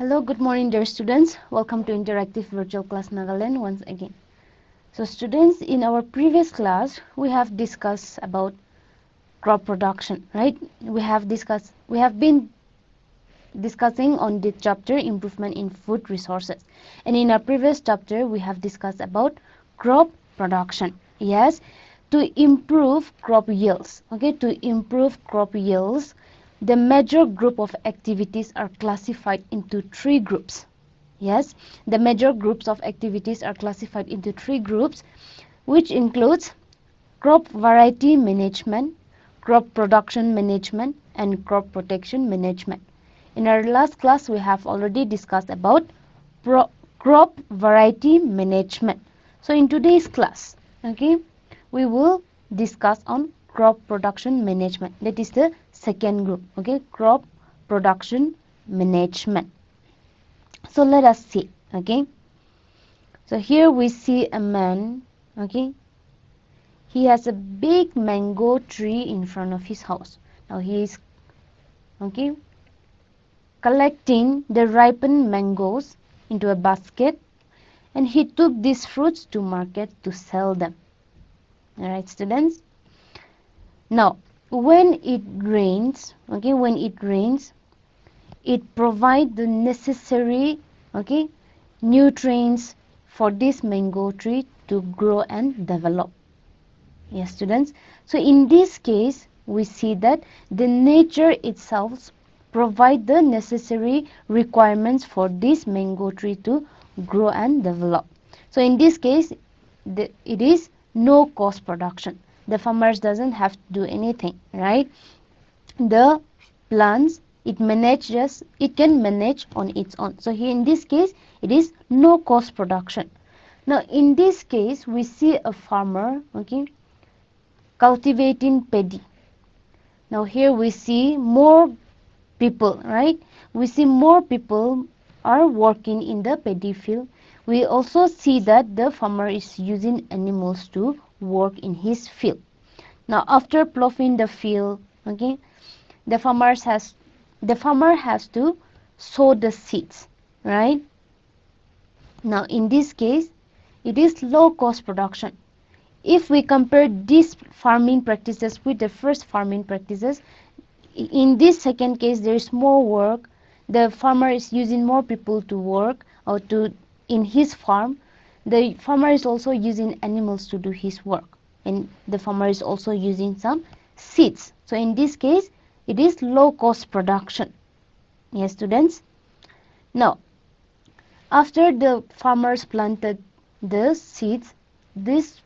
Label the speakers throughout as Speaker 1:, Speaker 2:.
Speaker 1: Hello, good morning dear students. Welcome to Interactive Virtual Class Nagaland once again. So students, in our previous class, we have discussed about crop production, right? We have been discussing on the chapter improvement in food resources. And in our previous chapter, we have discussed about crop production. Yes, to improve crop yields, okay? To improve crop yields, the major group of activities are classified into three groups. Yes, the major groups of activities are classified into three groups, which includes crop variety management, crop production management, and crop protection management. In our last class, we have already discussed about crop variety management. So in today's class, okay, we will discuss on crop production management. That is the second group, okay, crop production management. So let us see, okay. So here we see a man, okay. He has a big mango tree in front of his house. Now he is, okay, collecting the ripened mangoes into a basket, and he took these fruits to market to sell them. Alright, students. Now, when it rains, okay, when it rains, it provides the necessary, okay, nutrients for this mango tree to grow and develop. Yes, students. So in this case, we see that the nature itself provide the necessary requirements for this mango tree to grow and develop. So in this case, it is no cost production. The farmers doesn't have to do anything, right? The plants it can manage on its own. So here in this case, it is no cost production. Now in this case, we see a farmer, okay, cultivating paddy. Now here we see more people, right? We see more people are working in the paddy field. We also see that the farmer is using animals to work in his field. Now after ploughing the field, okay, the farmer has to sow the seeds, right? Now in this case, it is low cost production. If we compare these farming practices with the first farming practices, in this second case there is more work. The farmer is using more people to work or to in his farm. The farmer is also using animals to do his work, and the farmer is also using some seeds. So in this case, it is low cost production. Yes, students. Now, after the farmers planted the seeds, this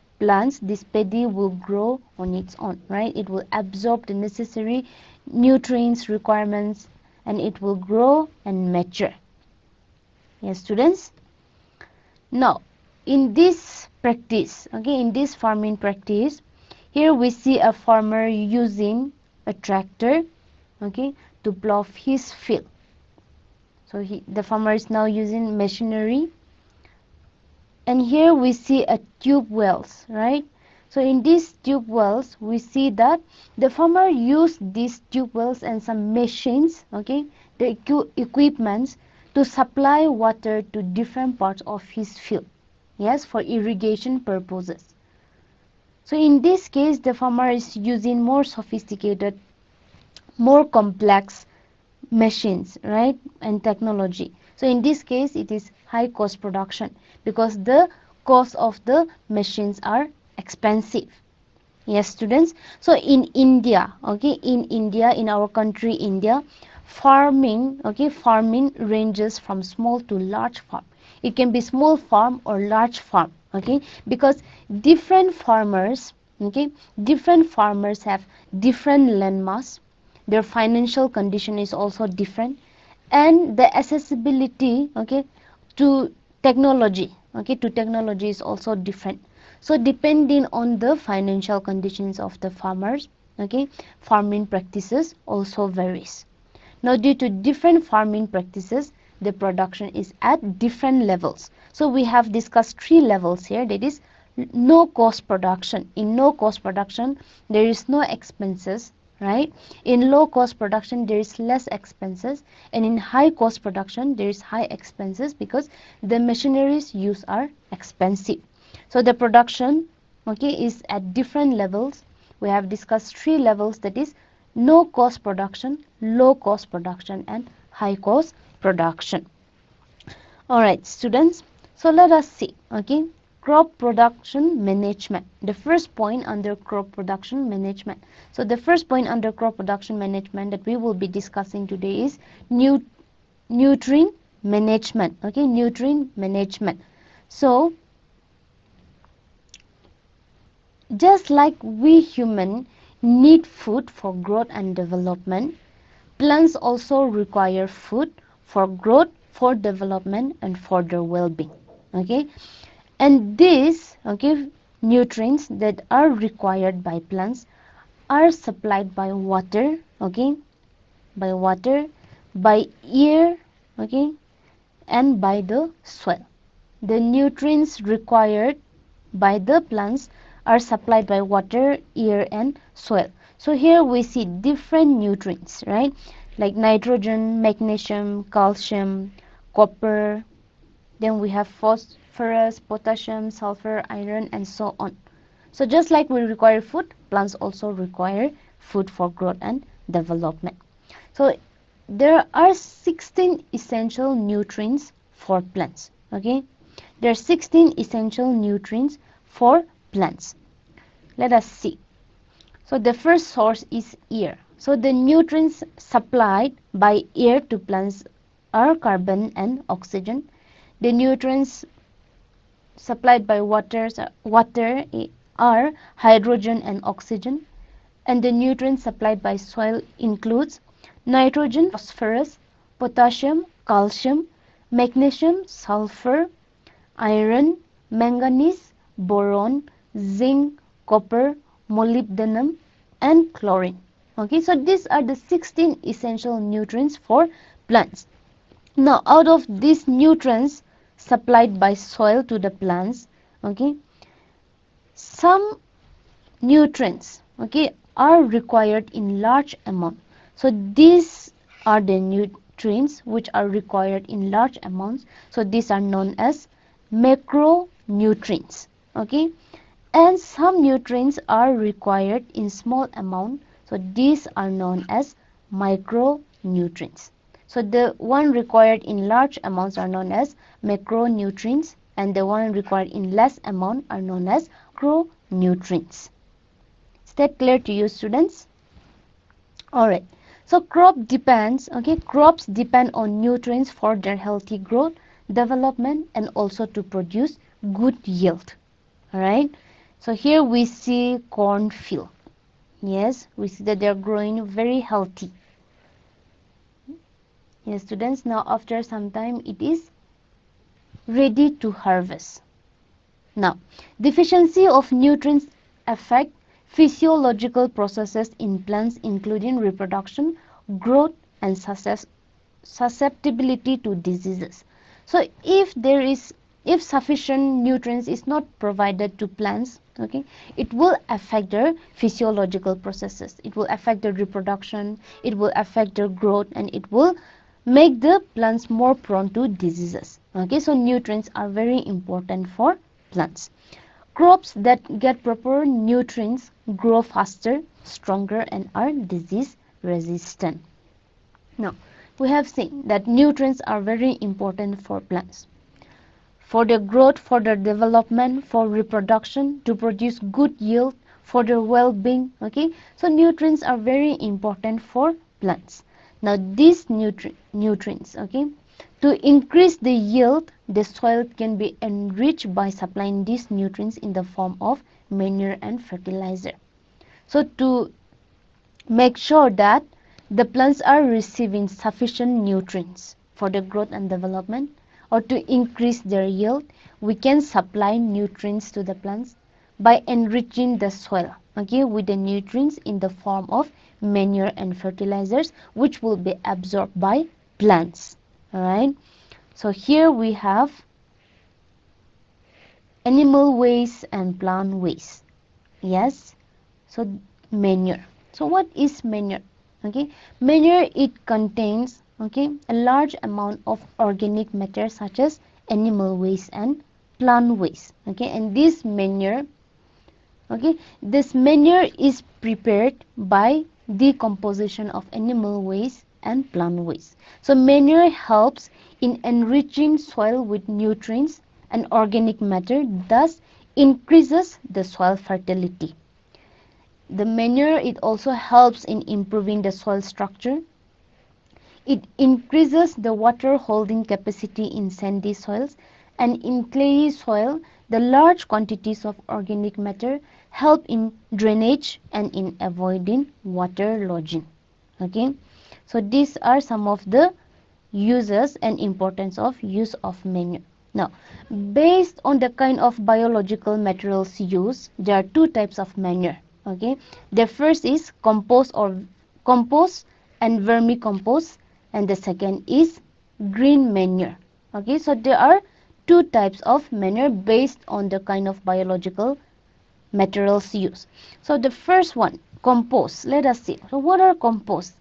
Speaker 1: paddy will grow on its own, right? It will absorb the necessary nutrients requirements, and it will grow and mature. Yes, students. Now, in this practice, okay, in this farming practice, here we see a farmer using a tractor, okay, to plough his field. So the farmer is now using machinery. And here we see a tube wells, right? So in these tube wells, we see that the farmer used these tube wells and some machines, okay, the equipments to supply water to different parts of his field. Yes, for irrigation purposes. So in this case, the farmer is using more sophisticated, more complex machines, right, and technology. So in this case, it is high cost production because the cost of the machines are expensive. Yes, students. So in India, okay, in our country, India, farming ranges from small to large farm. It can be small farm or large farm, okay, because different farmers have different land mass. Their financial condition is also different, and the accessibility, okay, to technology is also different. So depending on the financial conditions of the farmers, okay, farming practices also varies. Now due to different farming practices, the production is at different levels. So we have discussed three levels here. That is no cost production. In no cost production, there is no expenses, right? In low cost production there is less expenses, and in high cost production there is high expenses because the machineries used are expensive. So the production, okay, is at different levels. We have discussed three levels, that is no cost production, low cost production, and high cost production. All right, students, so let us see, okay, crop production management. The first point under crop production management. So the first point under crop production management that we will be discussing today is nutrient management, okay, nutrient management. So just like we human need food for growth and development, plants also require food for growth, for development, and for their well-being. Okay, and these, okay, nutrients that are required by plants are supplied by water, okay, by water, by air, okay, and by the soil. The nutrients required by the plants are supplied by water, air, and soil. So here we see different nutrients, right? Like nitrogen, magnesium, calcium, copper. Then we have phosphorus, potassium, sulfur, iron, and so on. So just like we require food, plants also require food for growth and development. So there are 16 essential nutrients for plants. Okay, there are 16 essential nutrients for plants. Let us see. So the first source is air. So the nutrients supplied by air to plants are carbon and oxygen. The nutrients supplied by water are hydrogen and oxygen. And the nutrients supplied by soil includes nitrogen, phosphorus, potassium, calcium, magnesium, sulfur, iron, manganese, boron, zinc, copper, molybdenum, and chlorine. Okay, so these are the 16 essential nutrients for plants. Now, out of these nutrients supplied by soil to the plants, okay, some nutrients, okay, are required in large amount. So these are the nutrients which are required in large amounts. So these are known as macronutrients, okay, and some nutrients are required in small amount. So these are known as micronutrients. So the one required in large amounts are known as macronutrients, and the one required in less amount are known as micronutrients. Is that clear to you, students? All right. So crops depend on nutrients for their healthy growth, development, and also to produce good yield. All right. So here we see cornfield. Yes, we see that they are growing very healthy. Yes, students. Now after some time, it is ready to harvest. Now, deficiency of nutrients affect physiological processes in plants, including reproduction, growth, and susceptibility to diseases. So if sufficient nutrients is not provided to plants, okay, it will affect their physiological processes. It will affect their reproduction, it will affect their growth, and it will make the plants more prone to diseases. Okay, so nutrients are very important for plants. Crops that get proper nutrients grow faster, stronger, and are disease resistant. Now, we have seen that nutrients are very important for plants. For their growth, for their development, for reproduction, to produce good yield, for their well-being. Okay, so nutrients are very important for plants. Now these nutrients, okay, to increase the yield, the soil can be enriched by supplying these nutrients in the form of manure and fertilizer. So to make sure that the plants are receiving sufficient nutrients for the growth and development, or to increase their yield, we can supply nutrients to the plants by enriching the soil, okay, with the nutrients in the form of manure and fertilizers, which will be absorbed by plants. All right. So here we have animal waste and plant waste. Yes. So manure. So what is manure? Okay, manure, it contains, okay, a large amount of organic matter such as animal waste and plant waste. Okay, and this manure is prepared by decomposition of animal waste and plant waste. So manure helps in enriching soil with nutrients and organic matter, thus increases the soil fertility. The manure, it also helps in improving the soil structure. It increases the water holding capacity in sandy soils, and in clayey soil the large quantities of organic matter help in drainage and in avoiding water lodging. Okay, so these are some of the uses and importance of use of manure. Now, based on the kind of biological materials used, there are two types of manure. Okay, the first is compost and vermicompost, and the second is green manure. Okay, so there are two types of manure based on the kind of biological materials used. So the first one, compost. Let us see. So what are compost?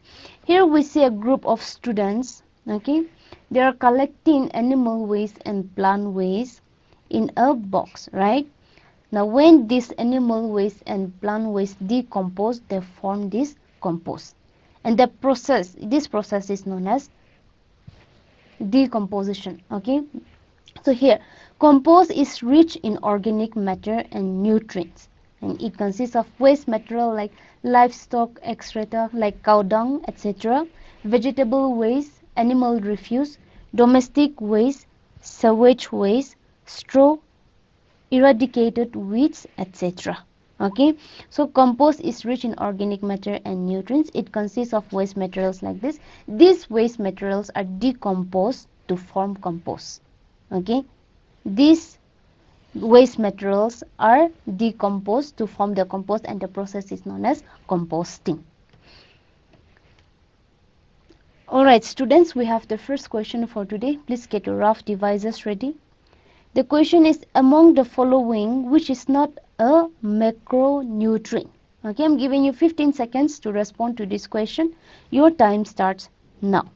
Speaker 1: Here we see a group of students. Okay, they are collecting animal waste and plant waste in a box, right? Now when this animal waste and plant waste decompose, they form this compost, and this process is known as decomposition. Okay, so here compost is rich in organic matter and nutrients, and it consists of waste material like livestock excreta like cow dung, etc., vegetable waste, animal refuse, domestic waste, sewage waste, straw, eradicated weeds, etc. Okay, so compost is rich in organic matter and nutrients. It consists of waste materials like this. These waste materials are decomposed to form compost. Okay, these waste materials are decomposed to form the compost, and the process is known as composting. Alright students, we have the first question for today. Please get your rough devices ready. The question is, among the following, which is not a macronutrient? Okay, I'm giving you 15 seconds to respond to this question. Your time starts now.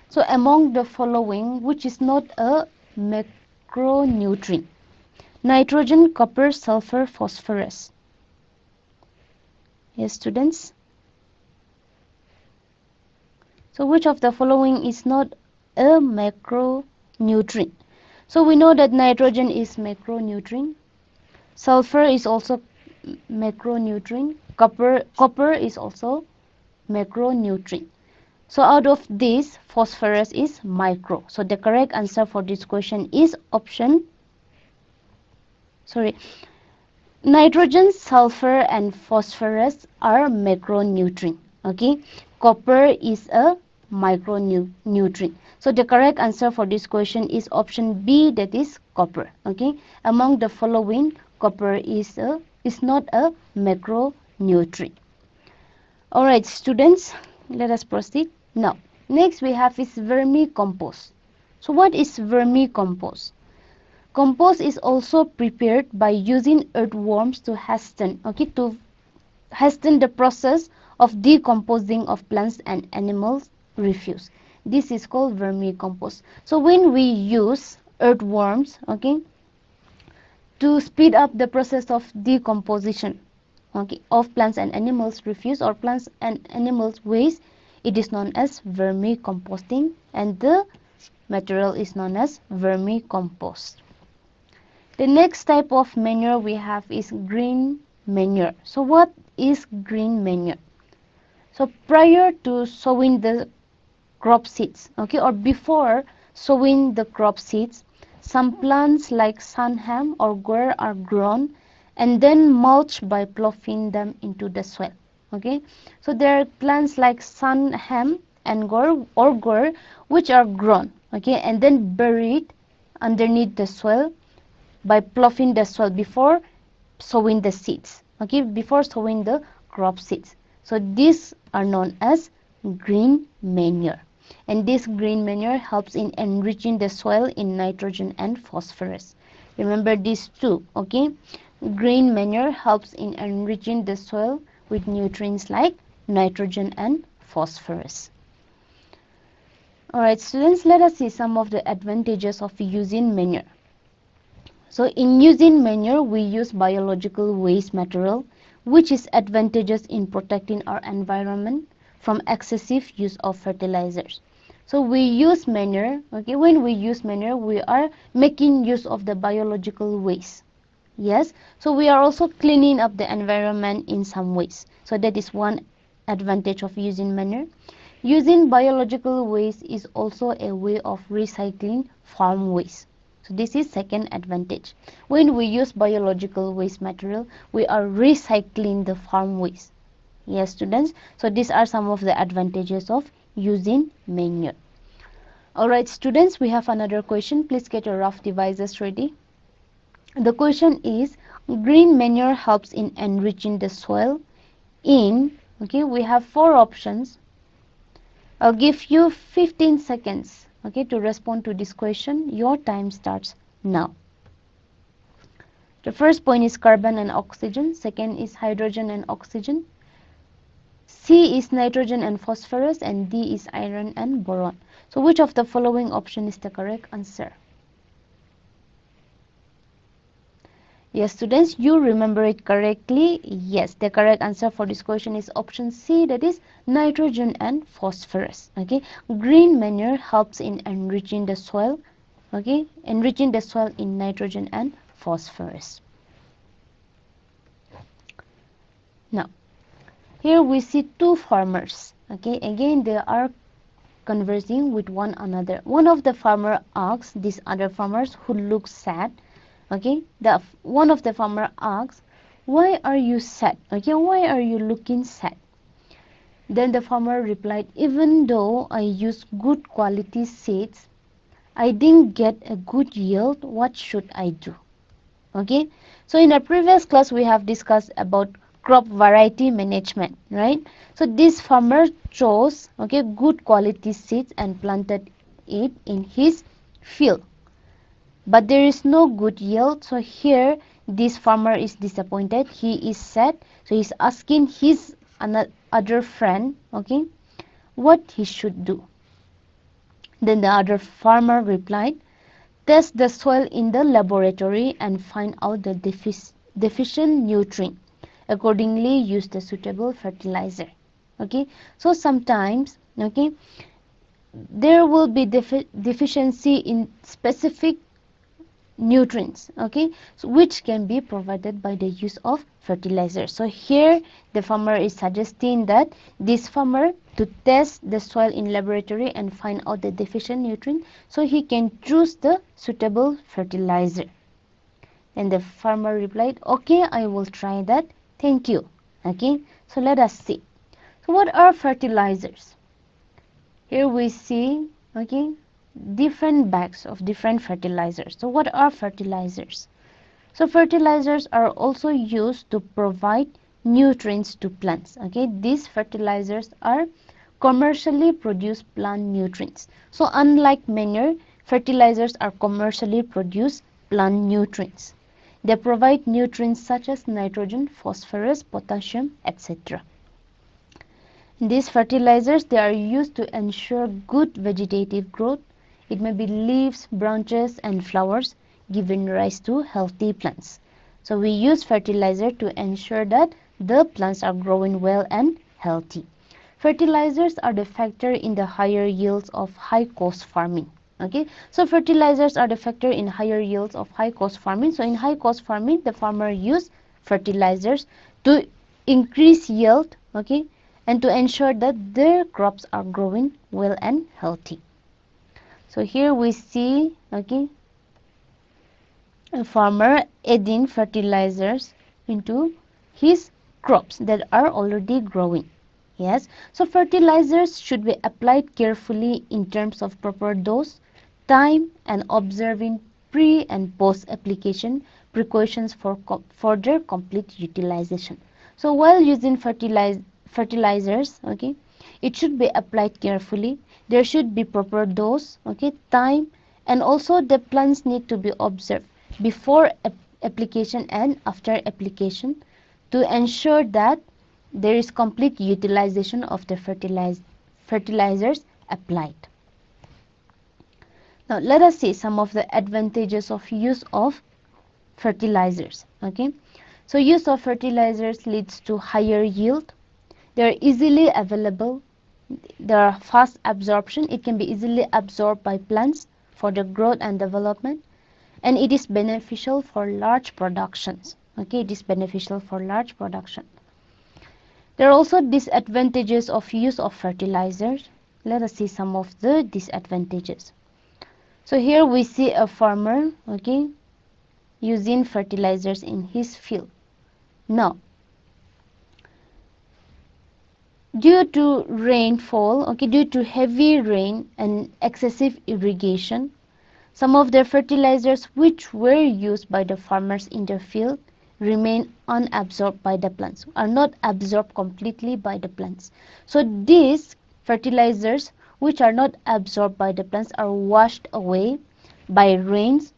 Speaker 1: So among the following, which is not a macronutrient? Nitrogen, copper, sulfur, phosphorus. Yes, students? So which of the following is not a macronutrient? So we know that nitrogen is macronutrient, sulfur is also macronutrient, copper is also macronutrient. So out of this, phosphorus is micro. So the correct answer for this question is nitrogen, sulfur and phosphorus are macronutrient. Okay, copper is a micronutrient. So the correct answer for this question is option B, that is copper. Okay, among the following, copper is not a macronutrient. All right, students, let us proceed. Now, next we have is vermicompost. So what is vermicompost? Compost is also prepared by using earthworms to hasten the process of decomposing of plants and animals refuse. This is called vermicompost. So when we use earthworms, okay, to speed up the process of decomposition, okay, of plants and animals refuse or plants and animals waste, it is known as vermicomposting, and the material is known as vermicompost. The next type of manure we have is green manure. So what is green manure? So prior to sowing the crop seeds, okay, or before sowing the crop seeds, some plants like sunham or gourd are grown and then mulched by ploughing them into the soil. Okay, so there are plants like sunham and gourd which are grown, okay, and then buried underneath the soil by ploughing the soil before sowing the seeds, okay, before sowing the crop seeds. So these are known as green manure, and this green manure helps in enriching the soil in nitrogen and phosphorus. Remember these two, okay? Green manure helps in enriching the soil with nutrients like nitrogen and phosphorus. Alright students, let us see some of the advantages of using manure. So in using manure, we use biological waste material, which is advantageous in protecting our environment from excessive use of fertilizers. So we use manure, okay, when we use manure, we are making use of the biological waste. Yes, so we are also cleaning up the environment in some ways. So that is one advantage of using manure. Using biological waste is also a way of recycling farm waste. So this is second advantage. When we use biological waste material, we are recycling the farm waste. Yes, students. So these are some of the advantages of using manure. Alright, students, we have another question. Please get your rough devices ready. The question is, green manure helps in enriching the soil in, okay, we have four options. I'll give you 15 seconds, okay, to respond to this question. Your time starts now. The first point is carbon and oxygen. Second is hydrogen and oxygen. C is nitrogen and phosphorus, and D is iron and boron. So which of the following option is the correct answer? Yes, students, you remember it correctly. Yes, the correct answer for this question is option C, that is nitrogen and phosphorus. Okay, green manure helps in enriching the soil. Okay, enriching the soil in nitrogen and phosphorus. Now, here we see two farmers. Okay, again they are conversing with one another. One of the farmer asks these other farmers who look sad. Okay, one of the farmer asks, "Why are you sad? Okay, why are you looking sad?" Then the farmer replied, "Even though I use good quality seeds, I didn't get a good yield. What should I do?" Okay, so in our previous class we have discussed about crop variety management, right? So this farmer chose, okay, good quality seeds and planted it in his field. But there is no good yield. So here this farmer is disappointed. He is sad. So he's asking his other friend, okay, what he should do. Then the other farmer replied, "Test the soil in the laboratory and find out the deficient nutrient. Accordingly, use the suitable fertilizer." Okay, so sometimes, okay, there will be deficiency in specific nutrients, okay, so which can be provided by the use of fertilizer. So here the farmer is suggesting that this farmer to test the soil in laboratory and find out the deficient nutrient so he can choose the suitable fertilizer. And the farmer replied, "Okay, I will try that, thank you." Okay, so let us see. So what are fertilizers? Here we see, okay, different bags of different fertilizers. So what are fertilizers? So fertilizers are also used to provide nutrients to plants. Okay, these fertilizers are commercially produced plant nutrients. So unlike manure, fertilizers are commercially produced plant nutrients. They provide nutrients such as nitrogen, phosphorus, potassium, etc. These fertilizers, they are used to ensure good vegetative growth. It may be leaves, branches and flowers, giving rise to healthy plants. So we use fertilizer to ensure that the plants are growing well and healthy. Fertilizers are the factor in the higher yields of high cost farming. Okay, so fertilizers are the factor in higher yields of high cost farming. So in high cost farming, the farmer use fertilizers to increase yield, okay, and to ensure that their crops are growing well and healthy. So here we see, okay, a farmer adding fertilizers into his crops that are already growing. Yes, so fertilizers should be applied carefully in terms of proper dose, time, and observing pre and post application precautions for their complete utilization. So while using fertilizers, okay, it should be applied carefully. There should be proper dose, okay, time, and also the plants need to be observed before application and after application to ensure that there is complete utilization of the fertilizers applied. Now let us see some of the advantages of use of fertilizers. Okay, so use of fertilizers leads to higher yield. They are easily available. They are fast absorption. It can be easily absorbed by plants for the growth and development, and it is beneficial for large productions. Okay, it is beneficial for large production. There are also disadvantages of use of fertilizers. Let us see some of the disadvantages. So here we see a farmer, okay, using fertilizers in his field. Now, due to rainfall, okay, due to heavy rain and excessive irrigation, some of the fertilizers which were used by the farmers in the field remain unabsorbed by the plants, are not absorbed completely by the plants. So these fertilizers which are not absorbed by the plants are washed away by rains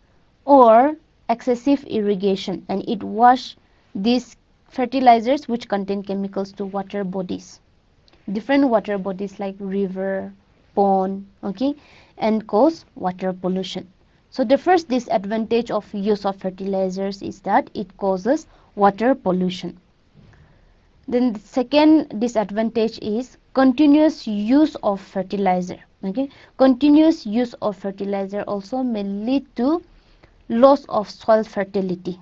Speaker 1: or excessive irrigation, and it wash these fertilizers which contain chemicals to water bodies, different water bodies like river, pond, okay, and cause water pollution. So the first disadvantage of use of fertilizers is that it causes water pollution. Then the second disadvantage is continuous use of fertilizer. Okay, continuous use of fertilizer also may lead to loss of soil fertility.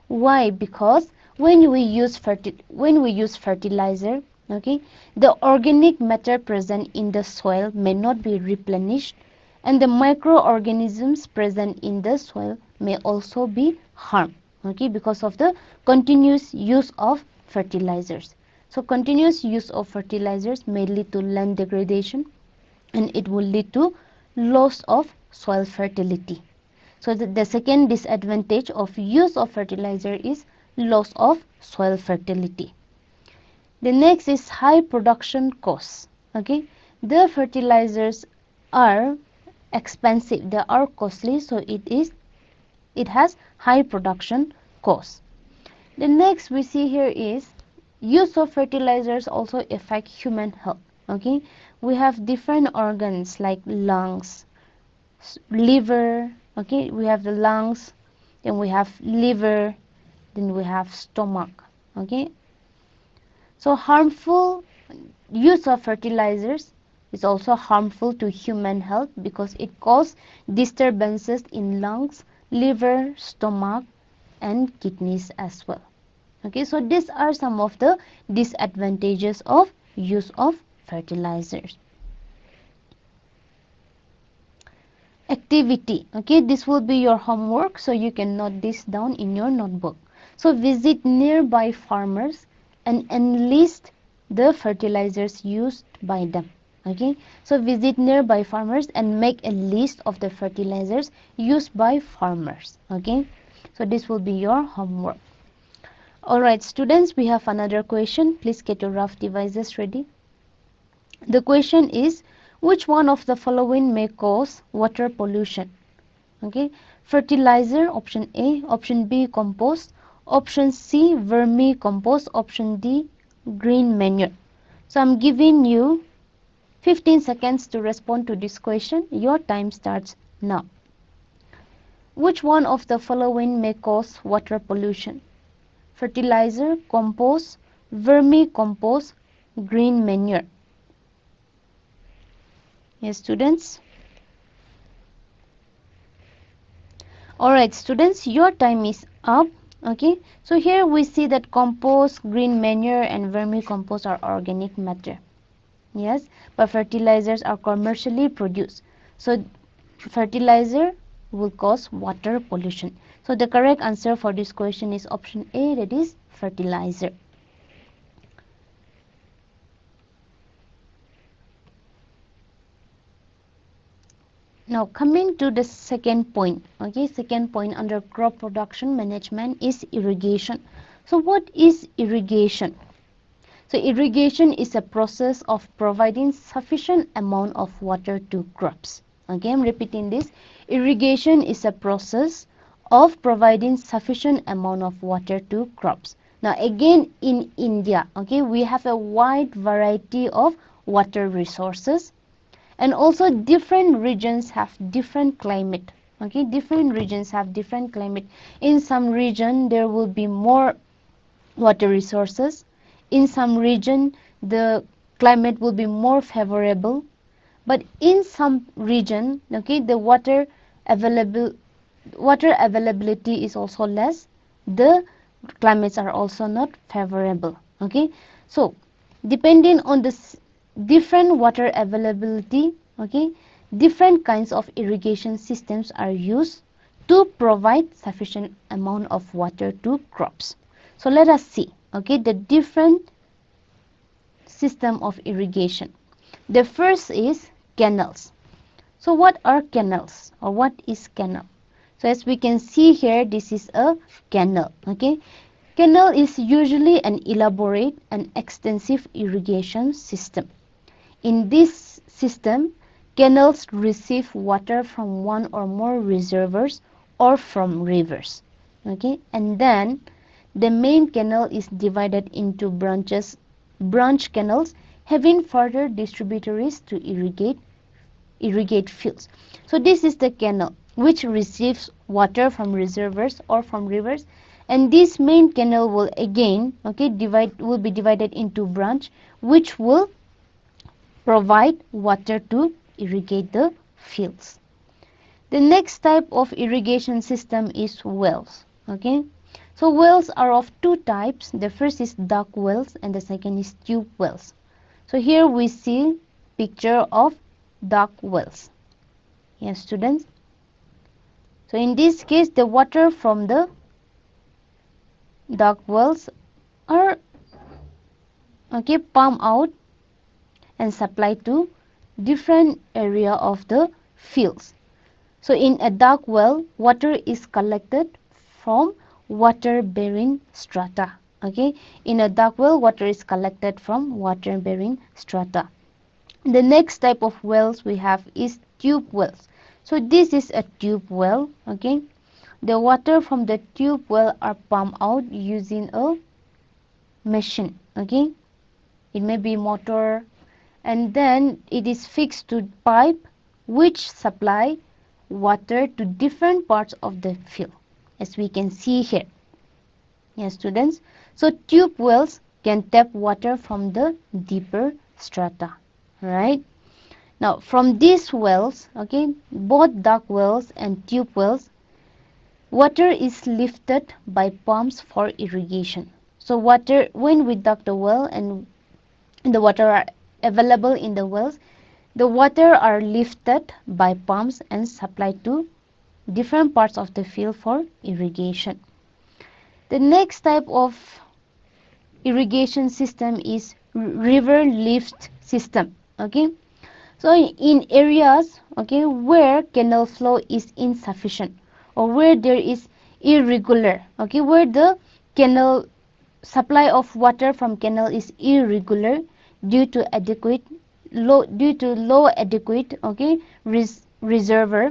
Speaker 1: Why? Because when we use fertilizer, okay, the organic matter present in the soil may not be replenished, and the microorganisms present in the soil may also be harmed, okay, because of the continuous use of fertilizers. So continuous use of fertilizers may lead to land degradation, and it will lead to loss of soil fertility. So the second disadvantage of use of fertilizer is loss of soil fertility. The next is high production costs. Okay, the fertilizers are expensive, they are costly, so it has high production costs. The next we see here is use of fertilizers also affect human health. Okay, we have different organs like lungs, liver, okay, we have the lungs, then we have liver, then we have stomach. Okay, so harmful use of fertilizers is also harmful to human health because it causes disturbances in lungs, liver, stomach, and kidneys as well. Okay, so these are some of the disadvantages of use of fertilizers. Activity. Okay, this will be your homework, so you can note this down in your notebook. So visit nearby farmers and enlist the fertilizers used by them. Okay, so visit nearby farmers and make a list of the fertilizers used by farmers. Okay, so this will be your homework. Alright students, we have another question. Please get your rough devices ready. The question is, which one of the following may cause water pollution? Okay, fertilizer, option A, option B, compost, option C, vermicompost, option D, green manure. So I'm giving you 15 seconds to respond to this question. Your time starts now. Which one of the following may cause water pollution? Fertilizer, compost, vermicompost, green manure. Yes, students. Alright, students, your time is up. Okay, so here we see that compost, green manure, and vermicompost are organic matter. Yes, but fertilizers are commercially produced. So fertilizer will cause water pollution. So the correct answer for this question is option A, that is fertilizer. Now coming to the second point. Okay, second point under crop production management is irrigation. So what is irrigation? So irrigation is a process of providing sufficient amount of water to crops. Okay, I'm repeating this. Irrigation is a process of providing sufficient amount of water to crops. Now again in India, okay, we have a wide variety of water resources, and also different regions have different climate. Okay, different regions have different climate. In some region there will be more water resources. In some region the climate will be more favorable, but in some region, okay, the water availability is also less. The climates are also not favorable. Okay, so depending on this different water availability, okay, different kinds of irrigation systems are used to provide sufficient amount of water to crops. So let us see, okay, the different system of irrigation. The first is canals. So what are canals, or what is canal? So as we can see here, this is a canal. Okay, canal is usually an elaborate and extensive irrigation system. In this system, canals receive water from one or more reservoirs or from rivers. Okay, and then the main canal is divided into branch canals having further distributaries to irrigate fields. So this is the canal which receives water from reservoirs or from rivers, and this main canal will again, okay, will be divided into branch which will provide water to irrigate the fields. The next type of irrigation system is wells. Okay, so wells are of two types. The first is duck wells and the second is tube wells. So here we see picture of duck wells. Yes, students. So in this case, the water from the duck wells are, okay, pumped out and supplied to different area of the fields. So in a duck well, water is collected from water bearing strata. Okay, in a duck well, water is collected from water bearing strata. The next type of wells we have is tube wells. So this is a tube well. Okay, the water from the tube well are pumped out using a machine. Okay, it may be motor, and then it is fixed to pipe which supply water to different parts of the field, as we can see here. Yes, students. So tube wells can tap water from the deeper strata, right? Now from these wells, okay, both duck wells and tube wells, water is lifted by pumps for irrigation. So water, when we duck the well and the water are available in the wells, the water are lifted by pumps and supplied to different parts of the field for irrigation. The next type of irrigation system is river lift system. Okay, so in areas, okay, where canal flow is insufficient or where there is irregular, okay, where the canal supply of water from canal is irregular due to low adequate, okay, reservoir,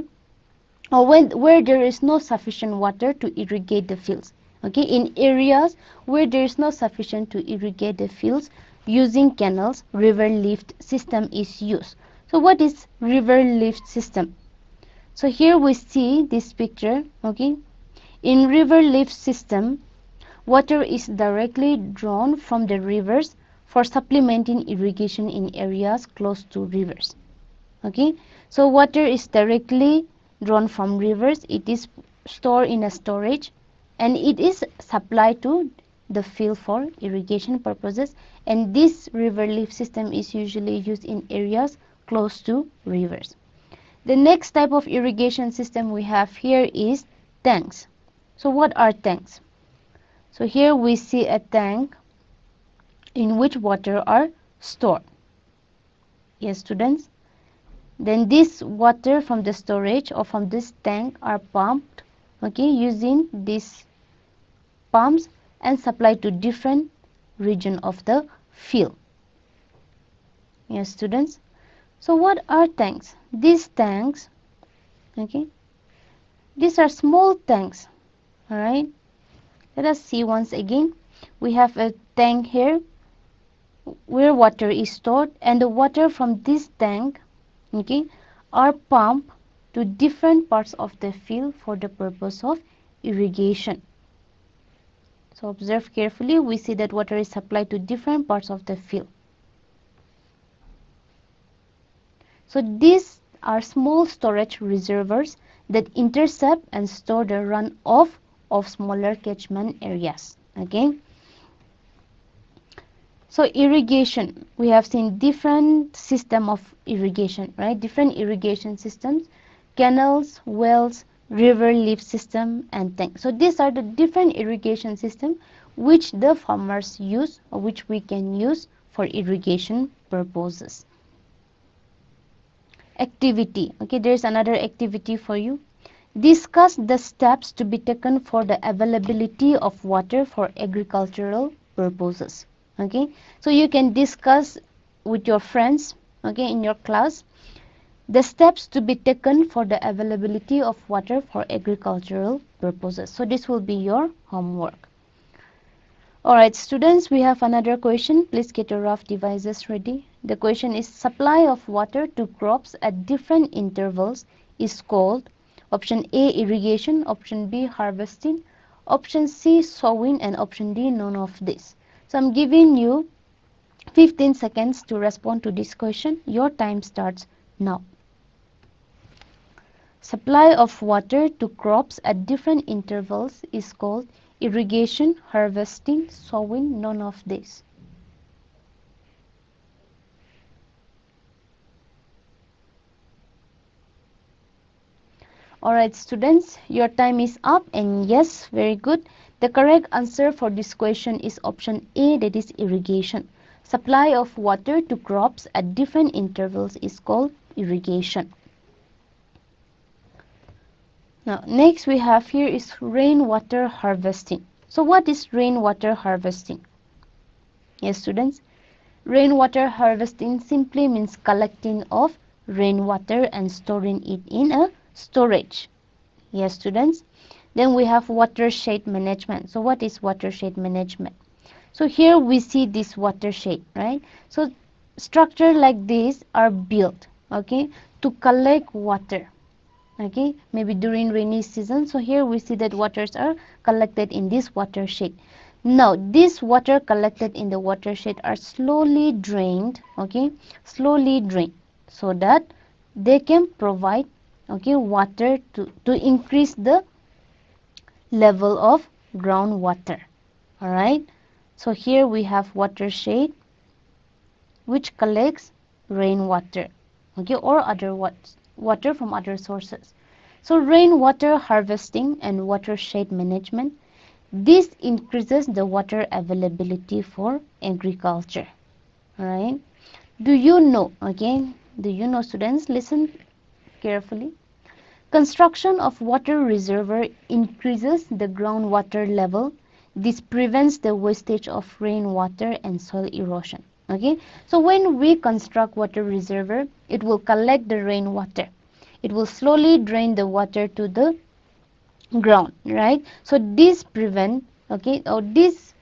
Speaker 1: or where there is no sufficient water to irrigate the fields. Okay, in areas where there is no sufficient to irrigate the fields, using canals, river lift system is used. So what is river lift system? So here we see this picture. Okay, in river lift system, water is directly drawn from the rivers for supplementing irrigation in areas close to rivers. Okay, so water is directly drawn from rivers. It is stored in a storage and it is supplied to the field for irrigation purposes, and this river lift system is usually used in areas close to rivers. The next type of irrigation system we have here is tanks. So what are tanks? So here we see a tank in which water are stored. Yes, students. Then this water from the storage or from this tank are pumped, okay, using these pumps and supplied to different region of the field. Yes, students. So what are tanks? These tanks, okay, these are small tanks. All right, let us see once again. we have a tank here where water is stored, and the water from this tank, okay, are pumped to different parts of the field for the purpose of irrigation. So observe carefully, we see that water is supplied to different parts of the field. So these are small storage reservoirs that intercept and store the runoff of smaller catchment areas. Okay. So irrigation, we have seen different system of irrigation, right? Different irrigation systems, canals, wells, river lift system, and tanks. So these are the different irrigation system which the farmers use, or which we can use for irrigation purposes. Activity. Okay, there is another activity for you. Discuss the steps to be taken for the availability of water for agricultural purposes. Okay, so you can discuss with your friends, okay, in your class, the steps to be taken for the availability of water for agricultural purposes. So this will be your homework. Alright students, we have another question. Please get your rough devices ready. The question is, supply of water to crops at different intervals is called option A, irrigation, option B, harvesting, option C, sowing, and option D, none of this. So I'm giving you 15 seconds to respond to this question. Your time starts now. Supply of water to crops at different intervals is called irrigation, harvesting, sowing, none of this. Alright students, your time is up, and yes, very good. The correct answer for this question is option A, that is irrigation. Supply of water to crops at different intervals is called irrigation. Now next we have here is rainwater harvesting. So what is rainwater harvesting? Yes students, rainwater harvesting simply means collecting of rainwater and storing it in a storage. Yes students. Then we have watershed management. So what is watershed management? So here we see this watershed, right? So structure like this are built, okay, to collect water, okay, maybe during rainy season. So here we see that waters are collected in this watershed. Now this water collected in the watershed are slowly drained, okay, slowly drained, so that they can provide, okay, water to increase the level of groundwater. All right, so here we have watershed which collects rainwater, okay, or other water from other sources. So rainwater harvesting and watershed management, this increases the water availability for agriculture. All right, do you know, again, do you know students, listen carefully. Construction of water reservoir increases the groundwater level. This prevents the wastage of rainwater and soil erosion. Okay, so when we construct water reservoir, it will collect the rainwater. It will slowly drain the water to the ground, right? So this prevent, okay, or this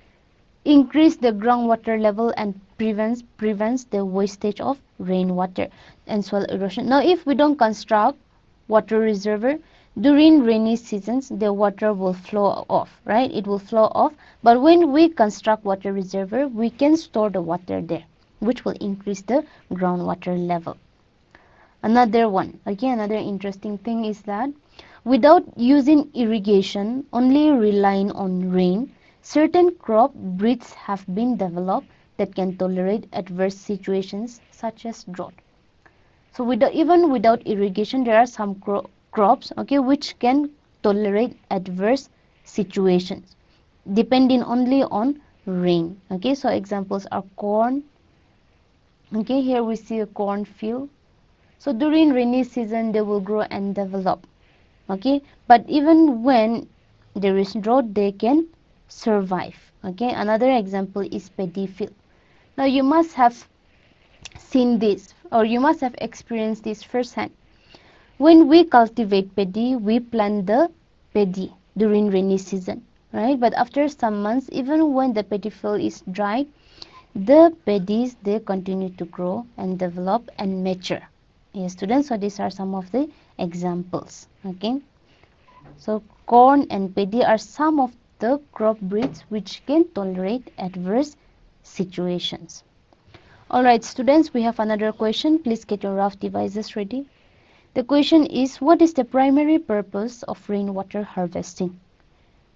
Speaker 1: increase the groundwater level and prevents the wastage of rainwater and soil erosion. Now if we don't construct water reservoir during rainy seasons, the water will flow off, right? It will flow off. But when we construct water reservoir, we can store the water there, which will increase the groundwater level. Another one, again, another interesting thing is that without using irrigation, only relying on rain, certain crop breeds have been developed that can tolerate adverse situations such as drought. So even without irrigation, there are some crops, okay, which can tolerate adverse situations depending only on rain. Okay, so examples are corn. Okay, here we see a corn field. So during rainy season, they will grow and develop. Okay, but even when there is drought, they can survive. Okay, another example is paddy field. Now you must have seen this, or you must have experienced this firsthand. When we cultivate paddy, we plant the paddy during rainy season. right? But after some months, even when the paddy field is dry, the paddies, they continue to grow and develop and mature. Yes, students, so these are some of the examples. Okay, so corn and paddy are some of the crop breeds which can tolerate adverse situations. Alright students, we have another question. Please get your rough devices ready. The question is, what is the primary purpose of rainwater harvesting?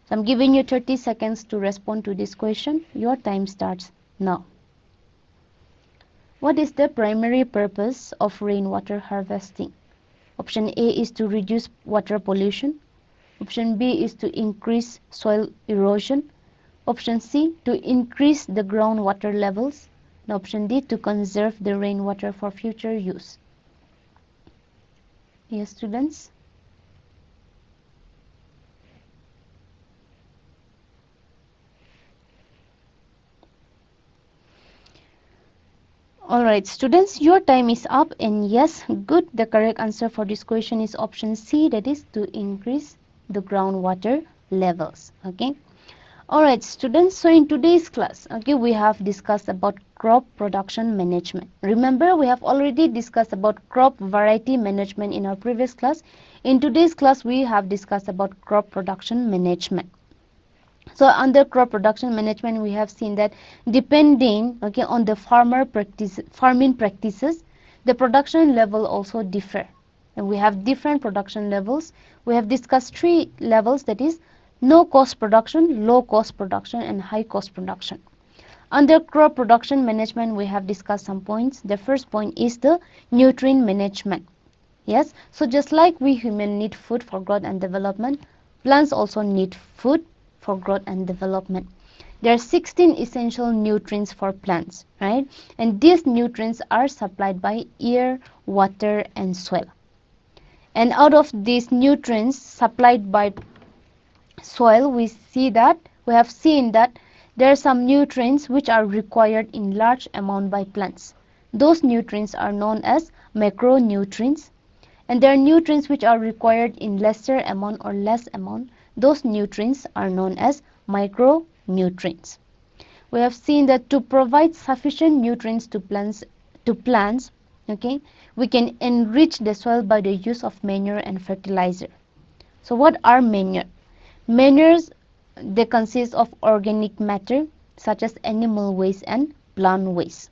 Speaker 1: So I'm giving you 30 seconds to respond to this question. Your time starts now. What is the primary purpose of rainwater harvesting? Option A is to reduce water pollution. Option B is to increase soil erosion. Option C, to increase the groundwater levels. And option D, to conserve the rainwater for future use. Yes, students? Alright, students, your time is up, and yes, good. The correct answer for this question is option C, that is to increase the groundwater levels. Okay. Alright, students, so in today's class, okay, we have discussed about crop production management. Remember, we have already discussed about crop variety management in our previous class. In today's class, we have discussed about crop production management. So under crop production management, we have seen that depending, okay, on the farming practices, the production level also differ. And we have different production levels. We have discussed three levels, that is no cost production, low cost production, and high cost production. Under crop production management, we have discussed some points. The first point is the nutrient management. Yes, so just like we humans need food for growth and development, plants also need food for growth and development. There are 16 essential nutrients for plants, right? And these nutrients are supplied by air, water, and soil. And out of these nutrients supplied by soil, we have seen that there are some nutrients which are required in large amount by plants. Those nutrients are known as macronutrients, and there are nutrients which are required in lesser amount or less amount. Those nutrients are known as micronutrients. We have seen that to provide sufficient nutrients to plants, okay, we can enrich the soil by the use of manure and fertilizer. So what are manure? Manures, they consist of organic matter such as animal waste and plant waste.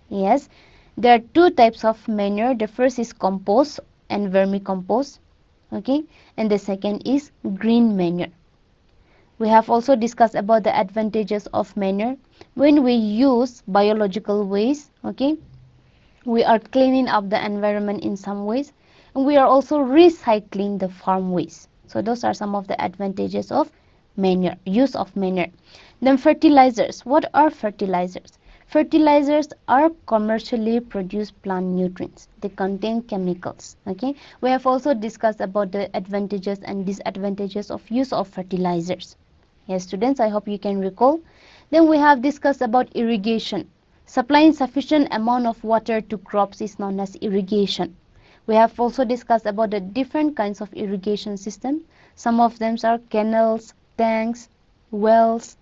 Speaker 1: Yes, there are two types of manure. The first is compost and vermicompost, okay, and the second is green manure. We have also discussed about the advantages of manure. When we use biological waste, okay, we are cleaning up the environment in some ways, and we are also recycling the farm waste. So those are some of the advantages of manure, use of manure. Then fertilizers. What are fertilizers? Fertilizers are commercially produced plant nutrients. They contain chemicals. Okay. We have also discussed about the advantages and disadvantages of use of fertilizers. Yes, students, I hope you can recall. Then we have discussed about irrigation. Supplying sufficient amount of water to crops is known as irrigation. We have also discussed about the different kinds of irrigation system. Some of them are canals, tanks, wells.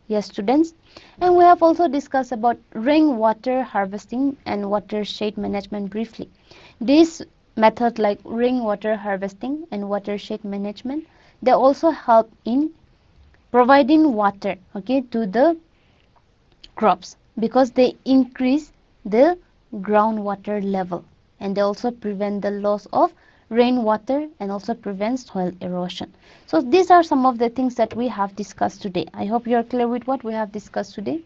Speaker 1: Yes, students. And we have also discussed about rainwater harvesting and watershed management briefly. These methods like rainwater harvesting and watershed management, they also help in providing water, okay, to the crops because they increase the groundwater level, and they also prevent the loss of rainwater and also prevent soil erosion. So these are some of the things that we have discussed today. I hope you are clear with what we have discussed today.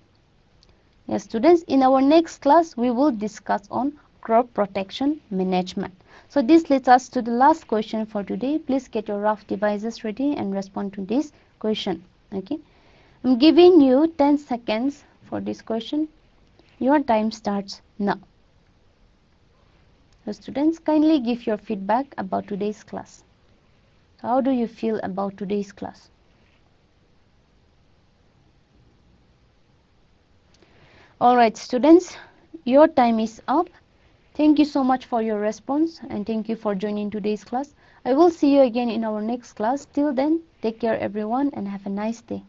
Speaker 1: Yes, students, in our next class we will discuss on crop protection management. So this leads us to the last question for today. Please get your rough devices ready and respond to this question. Okay, I'm giving you 10 seconds for this question. Your time starts now. So students, kindly give your feedback about today's class. How do you feel about today's class? Alright students, your time is up. Thank you so much for your response, and thank you for joining today's class. I will see you again in our next class. Till then, take care everyone and have a nice day.